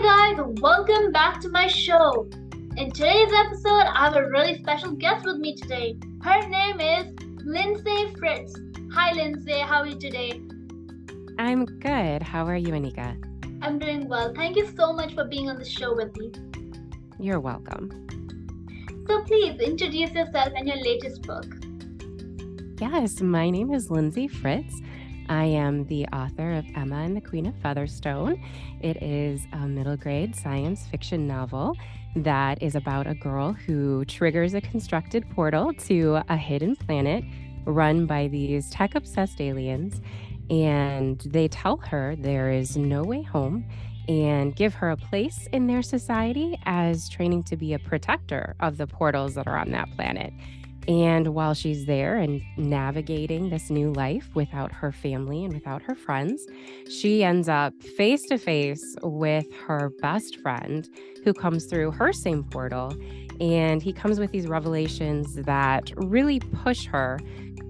Hi guys, welcome back to my show. In today's episode, I have a really special guest with me today. Her name is Lindsay Fritz. Hi Lindsay, how are you today? I'm good. How are you, Anika? I'm doing well. Thank you so much for being on the show with me. You're welcome. So please introduce yourself and your latest book. Yes, my name is Lindsay Fritz. I am the author of Emma and the Queen of Featherstone. It is a middle grade science fiction novel that is about a girl who triggers a constructed portal to a hidden planet run by these tech-obsessed aliens, and they tell her there is no way home and give her a place in their society as training to be a protector of the portals that are on that planet. And while she's there and navigating this new life without her family and without her friends, she ends up face to face with her best friend who comes through her same portal. And he comes with these revelations that really push her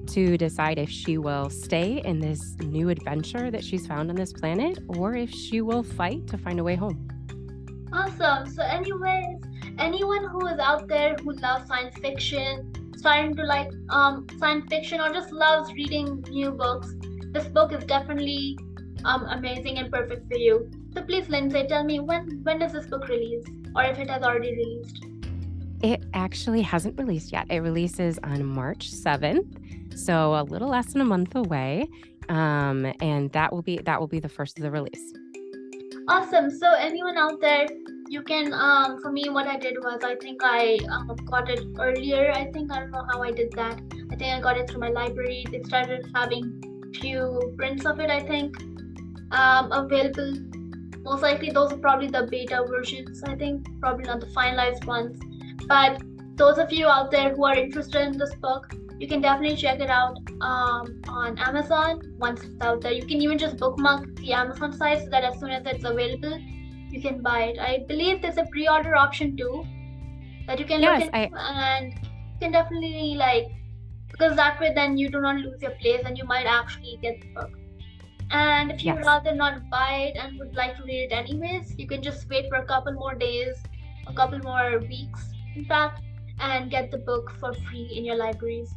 to decide if she will stay in this new adventure that she's found on this planet or if she will fight to find a way home. Awesome. So anyways, anyone who is out there who loves science fiction, starting to like science fiction or just loves reading new books, this book is definitely amazing and perfect for you. So please, Lindsay, tell me when does this book release, or if it has already released? It actually hasn't released yet. It releases on March 7th, so a little less than a month away, and that will be the first of the release. Awesome. So anyone out there, you can for me, what I did was, I think I got it earlier. I don't know how I did that. I think I got it through my library. They started having few prints of it, I think, available. Most likely those are probably the beta versions, I think, probably not the finalized ones. But those of you out there who are interested in this book, you can definitely check it out on Amazon. Once it's out there, you can even just bookmark the Amazon site so that as soon as it's available, you can buy it. I believe there's a pre-order option too that you can look into, and you can definitely because that way then you do not lose your place and you might actually get the book. And if you'd rather not buy it and would like to read it anyways, you can just wait for a couple more days, a couple more weeks, in fact, and get the book for free in your libraries.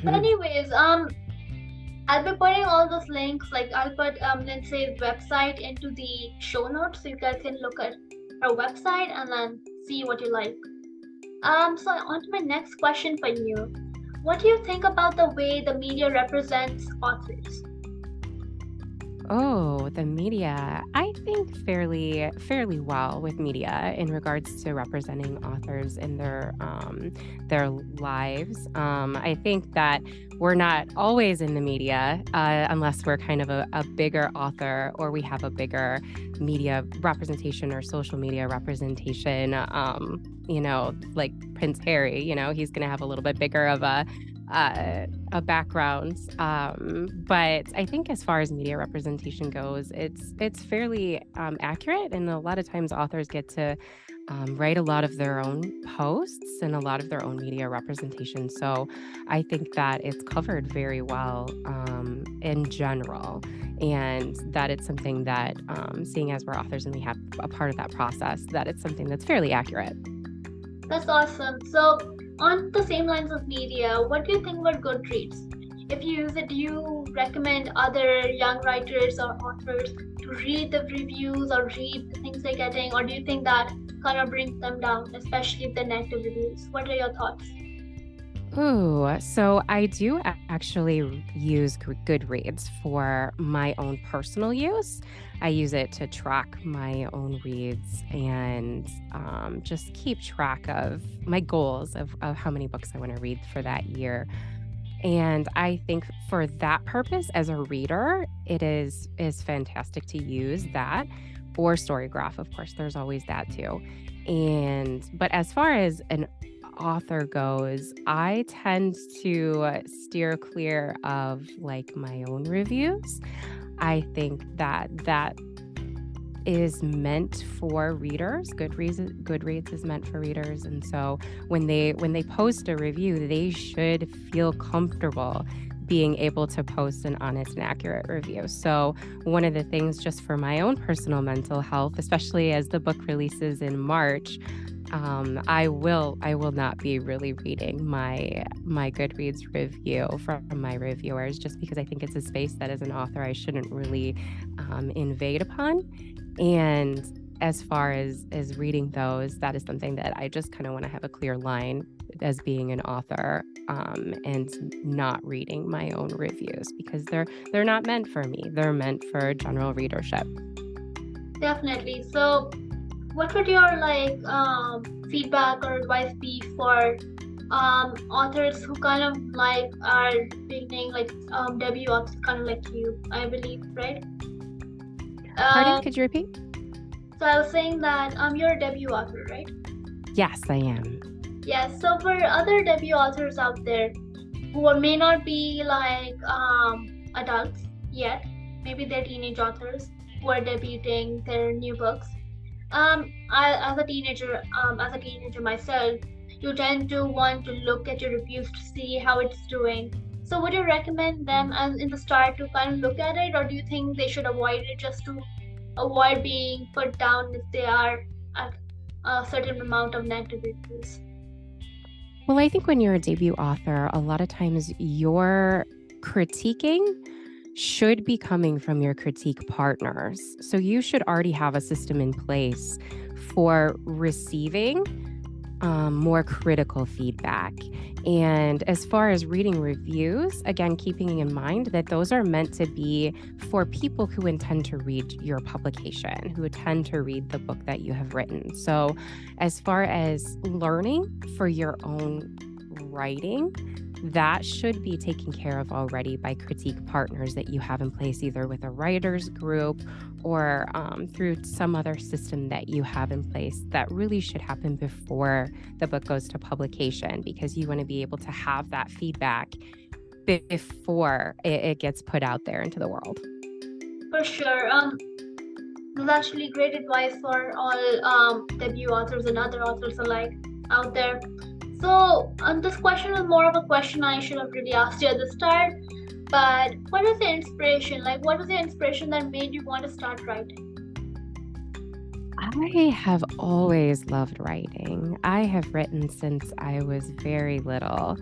But anyways, I'll be putting all those links, I'll put Lindsay's website into the show notes so you guys can look at her website and then see what you like. So on to my next question for you. What do you think about the way the media represents authors? Oh, the media. I think fairly well with media in regards to representing authors in their lives. I think that we're not always in the media unless we're kind of a bigger author or we have a bigger media representation or social media representation. Like Prince Harry, he's going to have a little bit bigger of a background, but I think as far as media representation goes, it's fairly accurate, and a lot of times authors get to write a lot of their own posts and a lot of their own media representation. So I think that it's covered very well in general, and that it's something that, seeing as we're authors and we have a part of that process, that it's something that's fairly accurate. That's awesome. So on the same lines of media, what do you think about Goodreads? If you use it, do you recommend other young writers or authors to read the reviews or read the things they're getting, or do you think that kind of brings them down, especially if they're negative reviews? What are your thoughts? Ooh, so I do actually use Goodreads for my own personal use. I use it to track my own reads and just keep track of my goals of how many books I want to read for that year. And I think for that purpose, as a reader, it is fantastic to use that, or Storygraph. Of course, there's always that too. But as far as an author goes, I tend to steer clear of my own reviews. I think that is meant for readers. Goodreads is meant for readers, and so when they post a review, they should feel comfortable being able to post an honest and accurate review. So one of the things just for my own personal mental health, especially as the book releases in March, I will not be really reading my Goodreads review from my reviewers, just because I think it's a space that as an author I shouldn't really invade upon. And as far as reading those, that is something that I just kind of want to have a clear line as being an author, and not reading my own reviews, because they're not meant for me. They're meant for general readership. Definitely. So what would your feedback or advice be for authors who kind of are beginning, debut authors, kind of like you, I believe, right? Pardon, could you repeat? So I was saying that you're a debut author, right? Yes, I am. Yes. So for other debut authors out there who may not be adults yet, maybe they're teenage authors who are debuting their new books. As a teenager myself, you tend to want to look at your reviews to see how it's doing. So would you recommend them as in the start to kind of look at it, or do you think they should avoid it just to avoid being put down if they are at a certain amount of negative reviews? Well, I think when you're a debut author, a lot of times your critiquing should be coming from your critique partners. So you should already have a system in place for receiving more critical feedback. And as far as reading reviews, again, keeping in mind that those are meant to be for people who intend to read your publication, who intend to read the book that you have written. So as far as learning for your own writing, that should be taken care of already by critique partners that you have in place, either with a writers group or through some other system that you have in place. That really should happen before the book goes to publication, because you want to be able to have that feedback before it gets put out there into the world. For sure. That's actually great advice for all debut authors and other authors alike out there. So this question was more of a question I should have really asked you at the start, but what was the inspiration? What was the inspiration that made you want to start writing? I have always loved writing. I have written since I was very little,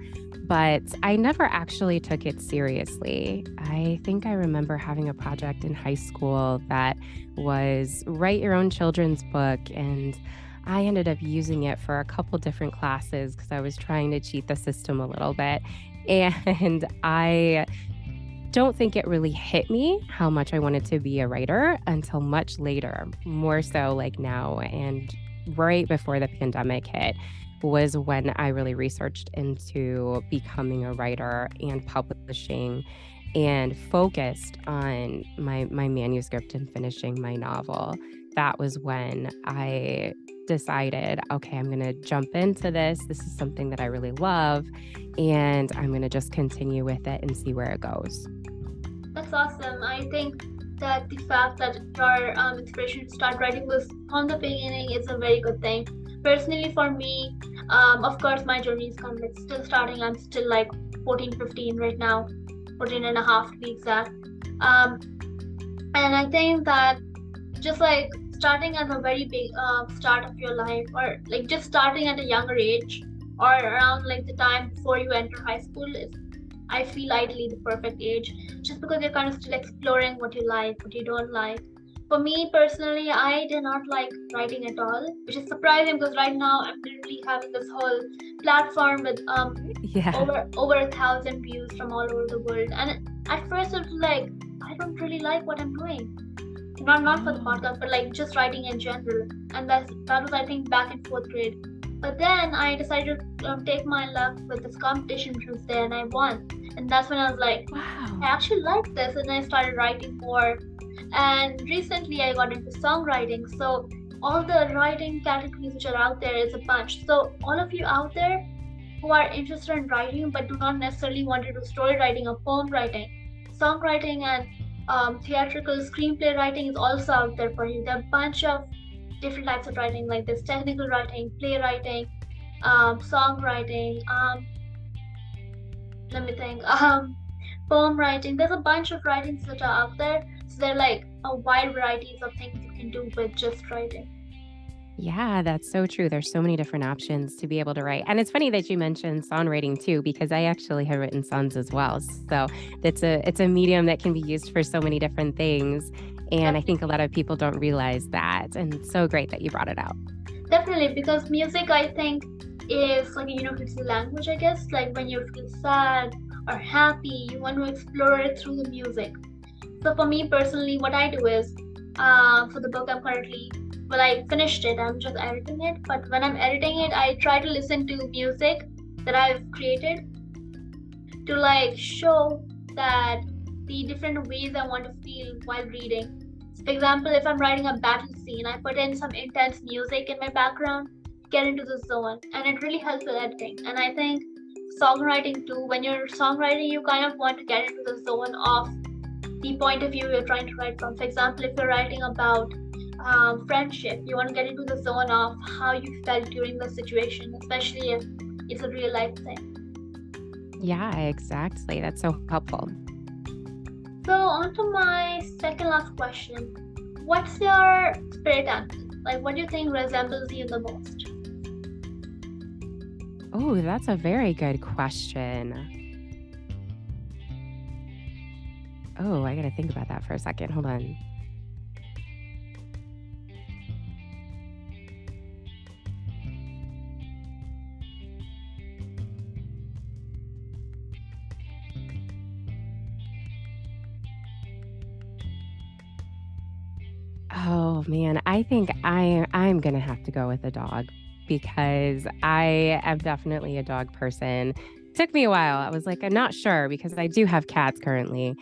but I never actually took it seriously. I think I remember having a project in high school that was write your own children's book, and I ended up using it for a couple different classes because I was trying to cheat the system a little bit. And I don't think it really hit me how much I wanted to be a writer until much later, more so like now. And right before the pandemic hit was when I really researched into becoming a writer and publishing, and focused on my manuscript and finishing my novel. That was when I decided, okay, I'm going to jump into this. This is something that I really love, and I'm going to just continue with it and see where it goes. That's awesome. I think that the fact that your inspiration to start writing was from the beginning is a very good thing. Personally, for me, of course, my journey is kind of still starting. I'm still 14, 15 right now, 14 and a half to be exact. And I think that just starting at a very big start of your life, or just starting at a younger age, or around the time before you enter high school, is, I feel, ideally the perfect age, just because you're kind of still exploring what you like, what you don't like. For me personally, I did not like writing at all, which is surprising because right now I'm literally having this whole platform with over 1,000 views from all over the world. And at first it was I don't really like what I'm doing. Not for the podcast, but just writing in general. And that was, I think, back in 4th grade. But then I decided to take my luck with this competition which was there, and I won. And that's when I was like, wow, I actually like this, and I started writing more. And recently I got into songwriting. So all the writing categories which are out there is a bunch. So all of you out there who are interested in writing but do not necessarily want to do story writing or poem writing, songwriting and theatrical screenplay writing is also out there for you. There are a bunch of different types of writing, like this technical writing, playwriting, songwriting, let me think, poem writing. There's a bunch of writings that are out there. So there are like a wide varieties of things you can do with just writing. Yeah, that's so true. There's so many different options to be able to write. And it's funny that you mentioned songwriting too, because I actually have written songs as well. So it's a medium that can be used for so many different things. And I think a lot of people don't realize that. And it's so great that you brought it out. Definitely, because music, I think, is like a universal language, I guess. Like when you feel sad or happy, you want to explore it through the music. So for me personally, what I do is, for the book I'm currently, well, I finished it, I'm just editing it. But when I'm editing it, I try to listen to music that I've created to like show that the different ways I want to feel while reading. So for example, if I'm writing a battle scene, I put in some intense music in my background, get into the zone, and it really helps with editing. And I think songwriting too, when you're songwriting, you kind of want to get into the zone of the point of view you're trying to write from. For example, if you're writing about friendship, you want to get into the zone of how you felt during the situation, especially if it's a real life thing. Yeah, exactly. That's so helpful. So, on to my second last question. What's your spirit animal? Like, what do you think resembles you the most? Oh, that's a very good question. Oh, I got to think about that for a second. Hold on. Oh man, I think I'm gonna have to go with a dog because I am definitely a dog person. Took me a while. I was like, I'm not sure because I do have cats currently.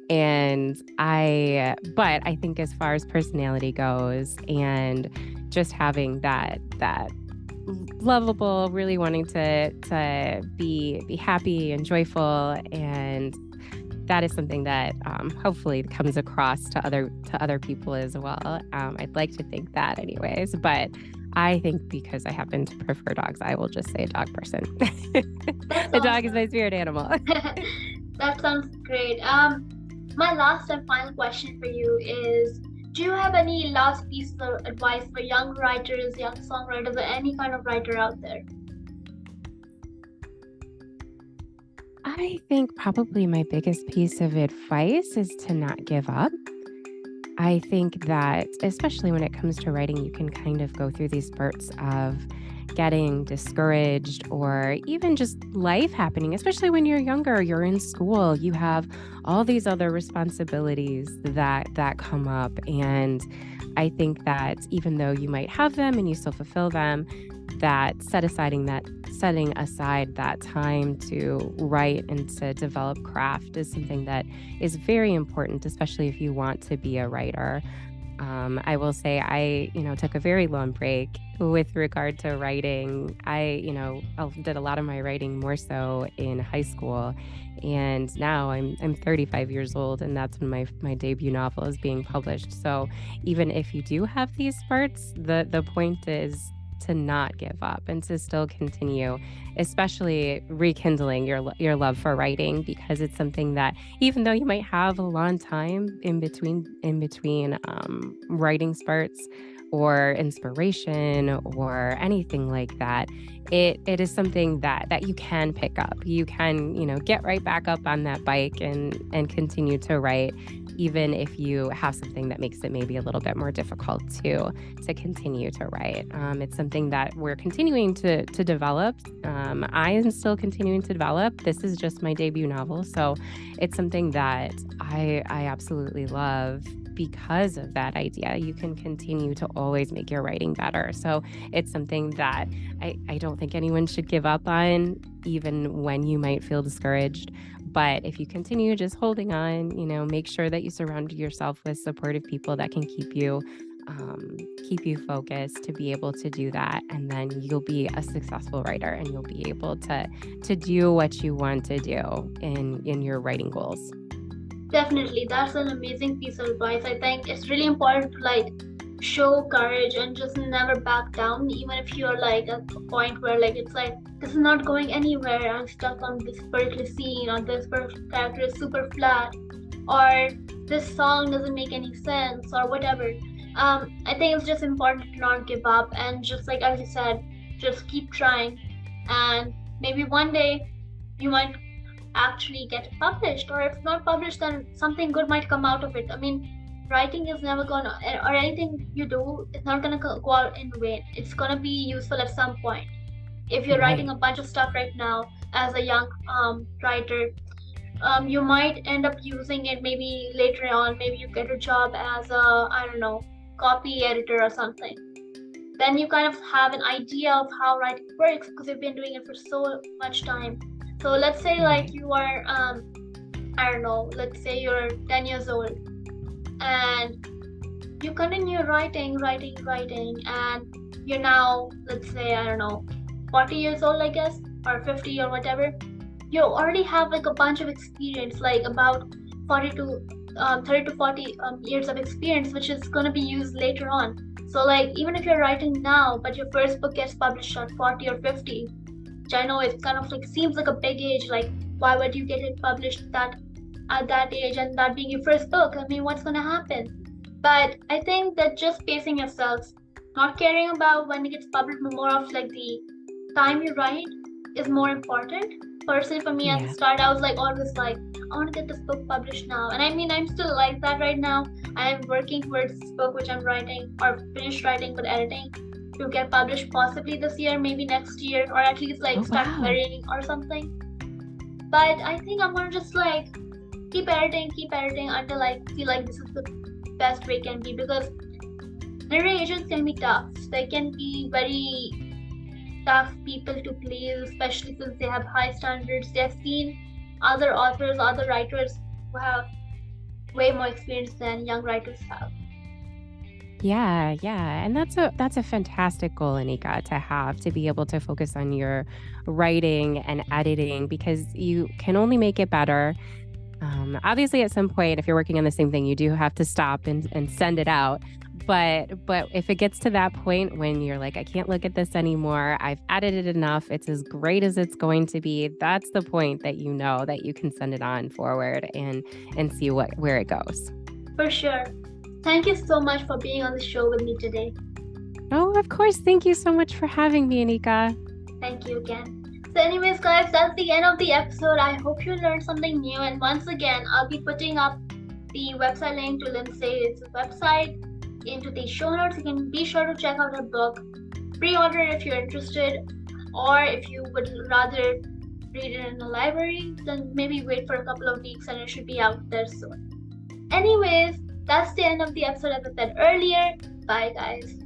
But I think as far as personality goes and just having that lovable, really wanting to be happy and joyful, and that is something that hopefully comes across to other people as well. I'd like to think that, anyways, but I think because I happen to prefer dogs, I will just say a dog person. The dog is my spirit animal. That sounds great. My last and final question for you is, do you have any last piece of advice for young writers, young songwriters, or any kind of writer out there? I think probably my biggest piece of advice is to not give up. I think that, especially when it comes to writing, you can kind of go through these spurts of getting discouraged or even just life happening, especially when you're younger, you're in school, you have all these other responsibilities that come up. And I think that even though you might have them and you still fulfill them, that setting aside that time to write and to develop craft is something that is very important, especially if you want to be a writer. I will say I took a very long break with regard to writing. I did a lot of my writing more so in high school, and now I'm 35 years old, and that's when my debut novel is being published. So even if you do have these spurts, the point is to not give up and to still continue, especially rekindling your love for writing, because it's something that even though you might have a long time in between writing spurts or inspiration or anything like that, it is something that you can pick up. You can get right back up on that bike and continue to write, even if you have something that makes it maybe a little bit more difficult to continue to write. It's something that we're continuing to develop. I am still continuing to develop. This is just my debut novel, so it's something that I absolutely love. Because of that idea, you can continue to always make your writing better. So it's something that I don't think anyone should give up on, even when you might feel discouraged. But if you continue just holding on, make sure that you surround yourself with supportive people that can keep you focused to be able to do that. And then you'll be a successful writer and you'll be able to do what you want to do in your writing goals. Definitely, that's an amazing piece of advice. I think it's really important to like show courage and just never back down, even if you're like at a point where like it's like this is not going anywhere, I'm stuck on this particular scene, or this character is super flat, or this song doesn't make any sense, or whatever. I think it's just important to not give up, and just like as you said, just keep trying, and maybe one day you might actually get published, or if not published, then something good might come out of it. I mean, writing is never gonna, or anything you do, it's not gonna go out in vain. It's gonna be useful at some point. If you're writing Right. a bunch of stuff right now as a young writer, you might end up using it maybe later on. Maybe you get a job as a, I don't know, copy editor or something. Then you kind of have an idea of how writing works because you've been doing it for so much time. So let's say like Right. you are, I don't know, let's say you're 10 years old and you continue writing, and you're now, let's say, I don't know, 40 years old, I guess, or 50 or whatever. You already have like a bunch of experience, like about 40 to 30 to 40 years of experience, which is going to be used later on. So like even if you're writing now, but your first book gets published at 40 or 50, which I know it kind of like seems like a big age, like why would you get it published that at that age and that being your first book? I mean, what's gonna happen? But I think that just pacing yourselves, not caring about when it gets published, but more of like the time you write is more important. Personally, for me at the Yeah. start, I was like always like, I want to get this book published now. And I mean, I'm still like that right now. I'm working towards this book which I'm writing or finished writing but editing to get published possibly this year, maybe next year, or at least like Oh, start wow. marrying or something. But I think I'm gonna just like keep editing until I feel like this is the best way it can be, because narrations can be tough. They can be very tough people to please, especially since they have high standards. They have seen other authors, other writers who have way more experience than young writers have. Yeah, yeah. And that's a fantastic goal, Anika, to have, to be able to focus on your writing and editing because you can only make it better. Obviously, at some point, if you're working on the same thing, you do have to stop and send it out. But if it gets to that point when you're like, I can't look at this anymore, I've edited enough, it's as great as it's going to be. That's the point that you know that you can send it on forward and see where it goes. For sure. Thank you so much for being on the show with me today. Oh, of course. Thank you so much for having me, Anika. Thank you again. So, anyways, guys, that's the end of the episode. I hope you learned something new. And once again, I'll be putting up the website link to Lindsay's website into the show notes. You can be sure to check out her book, pre-order if you're interested, or if you would rather read it in the library, then maybe wait for a couple of weeks and it should be out there soon. Anyways, that's the end of the episode as I said earlier. Bye, guys.